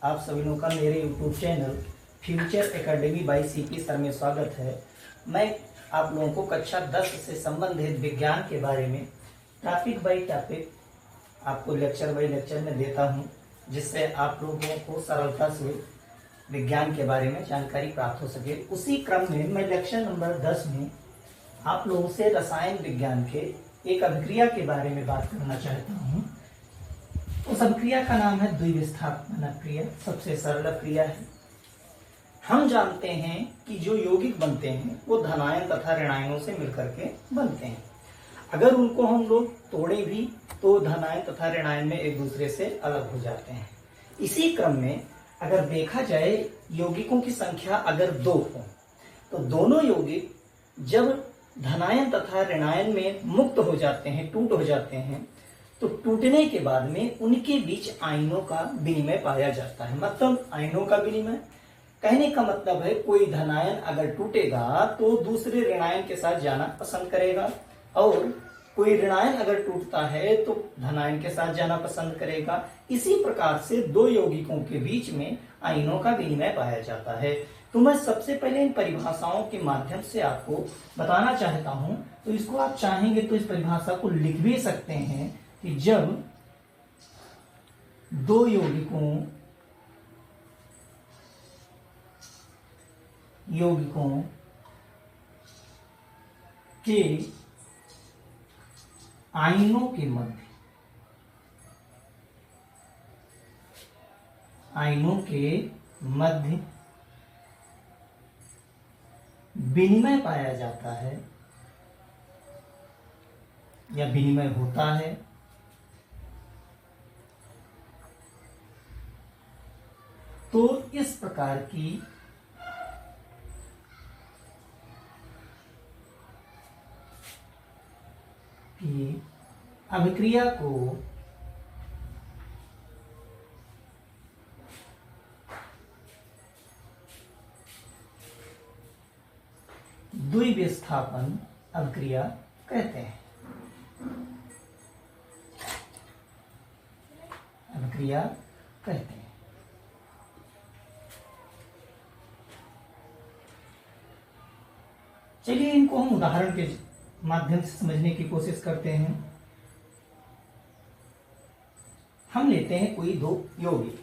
आप सभी लोगों का मेरे YouTube channel future academy bye CP sir में स्वागत है। मैं आप लोगों को कक्षा 10 से संबंधित विज्ञान के बारे में टॉपिक बाय टॉपिक आपको लेक्चर बाय लेक्चर में देता हूं, जिससे आप लोगों को सरलता से विज्ञान के बारे में जानकारी प्राप्त हो सके। उसी क्रम में मैं लेक्चर नंबर 10 में आप लोगों से रसायन विज्ञान के एक अभिक्रिया के बारे में बात करना चाहता हूँ। उस अभिक्रिया का नाम है द्विविस्थापन अभिक्रिया। सबसे सरल अभिक्रिया है। हम जानते हैं कि जो यौगिक बनते हैं वो धनायन तथा ऋणायनों से मिलकर के बनते हैं। अगर उनको हम लोग तोड़े भी तो धनायन तथा ऋणायन में एक दूसरे से अलग हो जाते हैं। इसी क्रम में अगर देखा जाए यौगिकों की संख्या अगर 2 हो तो दोनों यौगिक जब धनायन तथा ऋणायन में मुक्त हो जाते हैं, टूट हो जाते हैं, तो टूटने के बाद में उनके बीच आयनों का विनिमय पाया जाता है। मतलब आयनों का विनिमय कहने का मतलब है कोई धनायन अगर टूटेगा तो दूसरे ऋणायन के साथ जाना पसंद करेगा, और कोई ऋणायन अगर टूटता है तो धनायन के साथ जाना पसंद करेगा। इसी प्रकार से दो यौगिकों के बीच में आयनों का विनिमय पाया जाता है। तो मैं सबसे पहले इन परिभाषाओं के माध्यम से आपको बताना चाहता हूं। तो इसको आप चाहेंगे तो इस परिभाषा को लिख भी सकते हैं कि जब दो यौगिकों के आयनों के मध्य विनिमय पाया जाता है या विनिमय होता है, तो इस प्रकार की अभिक्रिया को द्विविस्थापन अभिक्रिया कहते हैं। अभिक्रिया कहते हैं। चलिए इनको हम उदाहरण के माध्यम से समझने की कोशिश करते हैं। हम लेते हैं कोई दो यौगिक।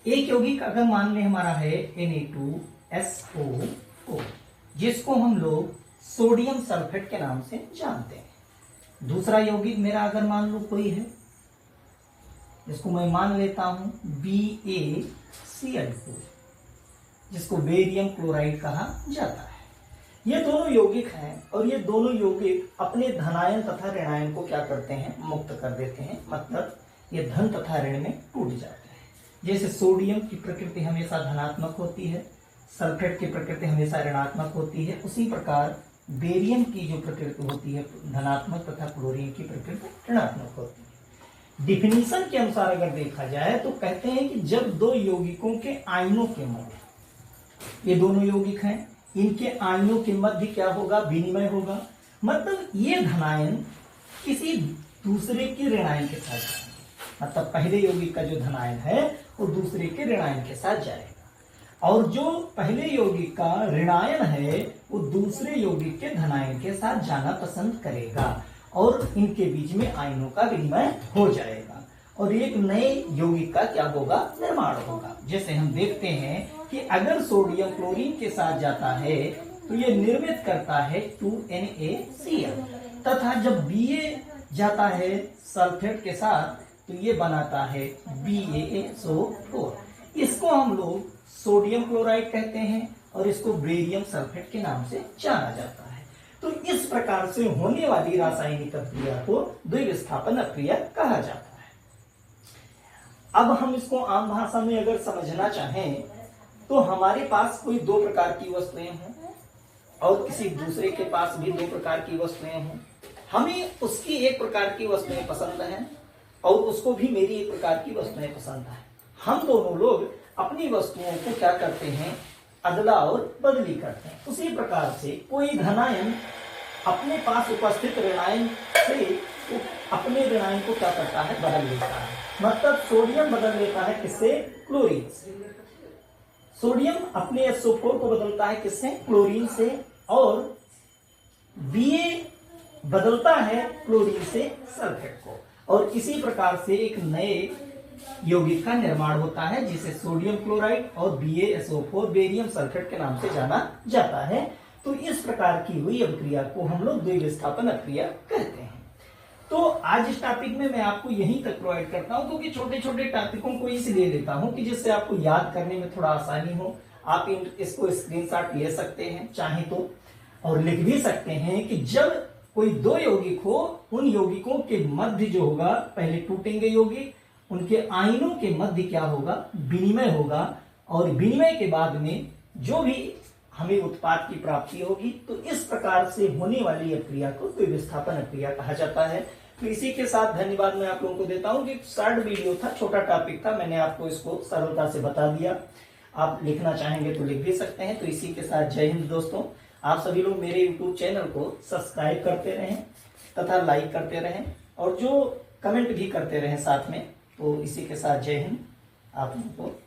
एक यौगिक अगर मान लें हमारा है Na2SO4, जिसको हम लोग सोडियम सल्फेट के नाम से जानते हैं। दूसरा यौगिक मेरा अगर मान लो कोई है, जिसको मैं मान लेता हूं BaCl4, जिसको बेरियम क्लोराइड कहा जाता है। ये दोनों यौगिक हैं और ये दोनों यौगिक अपने धनायन तथा ऋणायन को क्या करते हैं, मुक्त कर देते हैं। मतलब ये धन तथा ऋण में टूट जाते हैं। जैसे सोडियम की प्रकृति हमेशा धनात्मक होती है, सल्फेट की प्रकृति हमेशा ऋणात्मक होती है, उसी प्रकार बेरियम की जो प्रकृति होती है धनात्मक तथा क्लोरीन की प्रकृति ऋणात्मक होती है। डिफिनीशन के अनुसार अगर देखा जाए तो कहते हैं कि जब दो यौगिकों के आयनों के मध्य, ये दोनों यौगिक हैं, इनके आयनों के मध्य क्या होगा, विनिमय होगा। मतलब ये धनायन किसी दूसरे के ऋणायन के साथ जाएंगे। मतलब पहले यौगिक का जो धनायन है वो दूसरे के ऋणायन के साथ जाएगा, और जो पहले यौगिक का ऋणायन है वो दूसरे यौगिक के धनायन के साथ जाना पसंद करेगा, और इनके बीच में आयनों का विनिमय हो जाएगा और एक नए यौगिक का क्या होगा, निर्माण होगा। जैसे हम देखते हैं कि अगर सोडियम क्लोरीन के साथ जाता है तो ये निर्मित करता है 2NaCl, तथा जब Ba जाता है सल्फेट के साथ तो ये बनाता है BaSO4। इसको हम लोग सोडियम क्लोराइड कहते हैं और इसको बेरियम सल्फेट के नाम से जाना जाता है। तो इस प्रकार से होने वाली रासायनिक अभिक्रिया को द्विविस्थापन अभिक्रिया कहा जाता है। अब हम इसको आम भाषा में अगर समझना चाहें तो हमारे पास कोई दो प्रकार की वस्तुएं हों और किसी दूसरे के पास भी दो प्रकार की वस्तुएं हों। हमें उसकी एक प्रकार की वस्तुएं पसंद हैं और उसको भी मेरी एक प्रकार की वस्तुएं पसंद है। हम दोनों लोग अपनी वस्तुओं को क्या करते हैं, अदला और बदली करते हैं। उसी प्रकार से कोई धनायन अपने पास उपस्थित ऋणायन से अपने ऋणायन को क्या करता है, बदल लेता है। मतलब सोडियम बदल लेता है किससे? क्लोरीन से। सोडियम अपने SO4 को बदलता है किससे? क्लोरीन से। और Ba बदलता है क्लोरीन से सल्फेट को। और इसी प्रकार से एक नए यौगिक का निर्माण होता है जिसे सोडियम क्लोराइड और BaSO4 बेरियम सल्फेट के नाम से जाना जाता है। तो इस प्रकार की हुई अभिक्रिया को हम लोग द्विविस्थापन अभिक्रिया कहते हैं। तो आज इस टॉपिक में मैं आपको यहीं तक प्रोवाइड करता हूं, क्योंकि छोटे छोटे टॉपिकों को इसलिए लेता हूं कि जिससे आपको याद करने में थोड़ा आसानी हो। आप इसको स्क्रीनशॉट ले सकते हैं चाहे तो, और लिख भी सकते हैं कि जब कोई दो यौगिक हो, उन यौगिकों के मध्य जो होगा, पहले टूटेंगे यौगिक, उनके आयनों के मध्य क्या होगा? विनिमय होगा। और विनिमय के बाद में जो भी हमें उत्पाद की प्राप्ति होगी, तो इस प्रकार से होने वाली अभिक्रिया को द्विविस्थापन अभिक्रिया कहा जाता है। तो इसी के साथ धन्यवाद मैं आप लोगों को देता हूं कि शॉर्ट वीडियो था, छोटा टॉपिक था, मैंने आपको इसको सरलता से बता दिया। आप लिखना चाहेंगे तो लिख भी सकते हैं। तो इसी के साथ जय हिंद दोस्तों। आप सभी लोग मेरे यूट्यूब चैनल को सब्सक्राइब करते रहें तथा लाइक करते रहें, और जो कमेंट भी करते रहें साथ में। तो इसी के साथ जय हिंद आप लोगों को।